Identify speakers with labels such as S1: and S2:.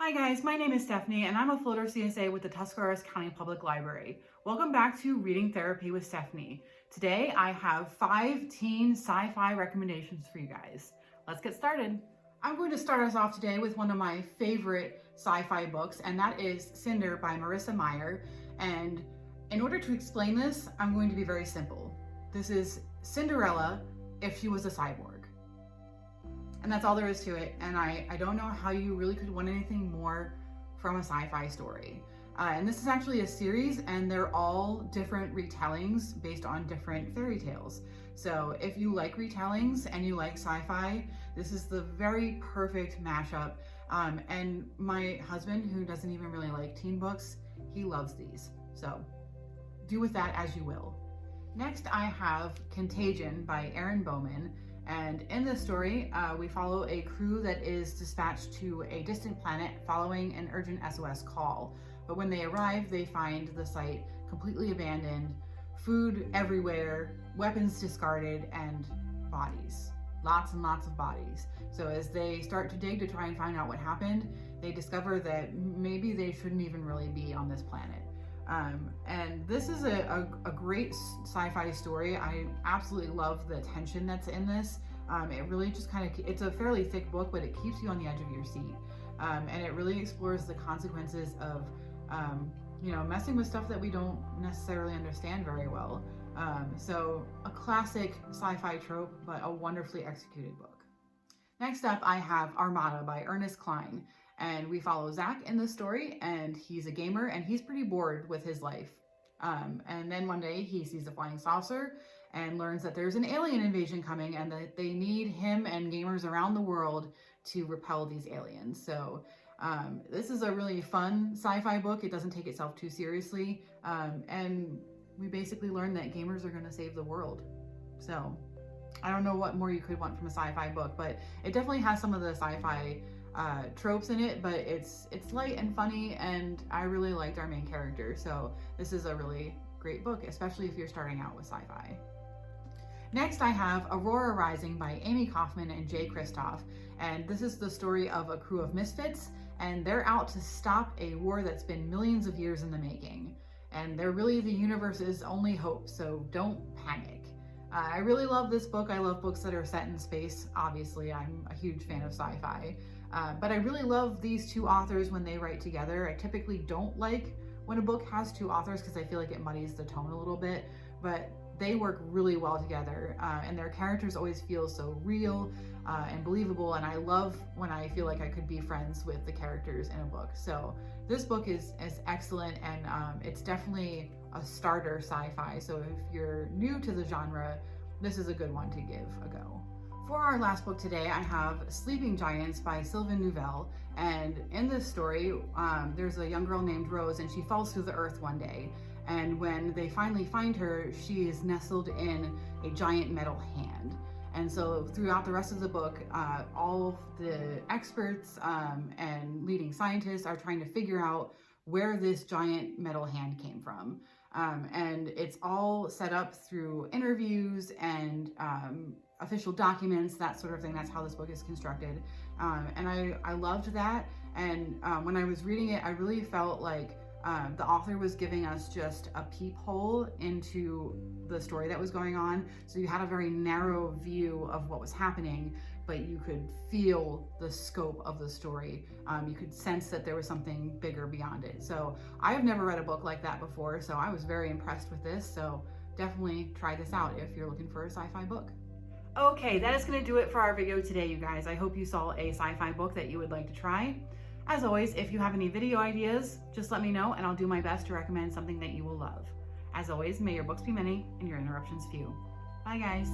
S1: Hi guys, my name is Stephanie and I'm a floater CSA with the Tuscarawas County Public Library. Welcome back to Reading Therapy with Stephanie. Today I have 5 teen sci-fi recommendations for you guys. Let's get started. I'm going to start us off today with one of my favorite sci-fi books, and that is Cinder by Marissa Meyer. And in order to explain this, I'm going to be very simple. This is Cinderella if she was a cyborg. And that's all there is to it. And I don't know how you really could want anything more from a sci-fi story. And this is actually a series, and they're all different retellings based on different fairy tales. So if you like retellings and you like sci-fi, this is the very perfect mashup. And my husband, who doesn't even really like teen books, he loves these. So do with that as you will. Next, I have Contagion by Erin Bowman. And in this story, we follow a crew that is dispatched to a distant planet following an urgent SOS call. But when they arrive, they find the site completely abandoned, food everywhere, weapons discarded, and bodies. Lots and lots of bodies. So as they start to dig to try and find out what happened, they discover that maybe they shouldn't even really be on this planet. And this is a great sci-fi story. I absolutely love the tension that's in this. It really just it's a fairly thick book, but it keeps you on the edge of your seat. And it really explores the consequences of, messing with stuff that we don't necessarily understand very well. So a classic sci-fi trope, but a wonderfully executed book. Next up, I have Armada by Ernest Cline. And we follow Zach in this story, and he's a gamer and he's pretty bored with his life. And then one day he sees a flying saucer and learns that there's an alien invasion coming and that they need him and gamers around the world to repel these aliens. So this is a really fun sci-fi book. It doesn't take itself too seriously. And we basically learn that gamers are going to save the world. So I don't know what more you could want from a sci-fi book, but it definitely has some of the sci-fi tropes in it, but it's light and funny, and I really liked our main character, so this is a really great book, especially if you're starting out with sci-fi. Next, I have Aurora Rising by Amy Kaufman and Jay Kristoff, and this is the story of a crew of misfits, and they're out to stop a war that's been millions of years in the making, and they're really the universe's only hope, so don't panic. I really love this book. I love books that are set in space. Obviously, I'm a huge fan of sci-fi. But I really love these two authors when they write together. I typically don't like when a book has two authors because I feel like it muddies the tone a little bit, but they work really well together, and their characters always feel so real and believable, and I love when I feel like I could be friends with the characters in a book. So this book is excellent, and it's definitely a starter sci-fi, so if you're new to the genre, this is a good one to give a go. For our last book today, I have Sleeping Giants by Sylvain Neuvel, and in this story, there's a young girl named Rose, and she falls through the earth one day, and when they finally find her, she is nestled in a giant metal hand. And so throughout the rest of the book, all of the experts and leading scientists are trying to figure out where this giant metal hand came from. And it's all set up through interviews and official documents, that sort of thing. That's how this book is constructed. And I loved that. And when I was reading it, I really felt like the author was giving us just a peephole into the story that was going on. So you had a very narrow view of what was happening, but you could feel the scope of the story. You could sense that there was something bigger beyond it. So I have never read a book like that before, so I was very impressed with this. So definitely try this out if you're looking for a sci-fi book. Okay, that is going to do it for our video today, you guys. I hope you saw a sci-fi book that you would like to try. As always, if you have any video ideas, just let me know and I'll do my best to recommend something that you will love. As always, may your books be many and your interruptions few. Bye, guys.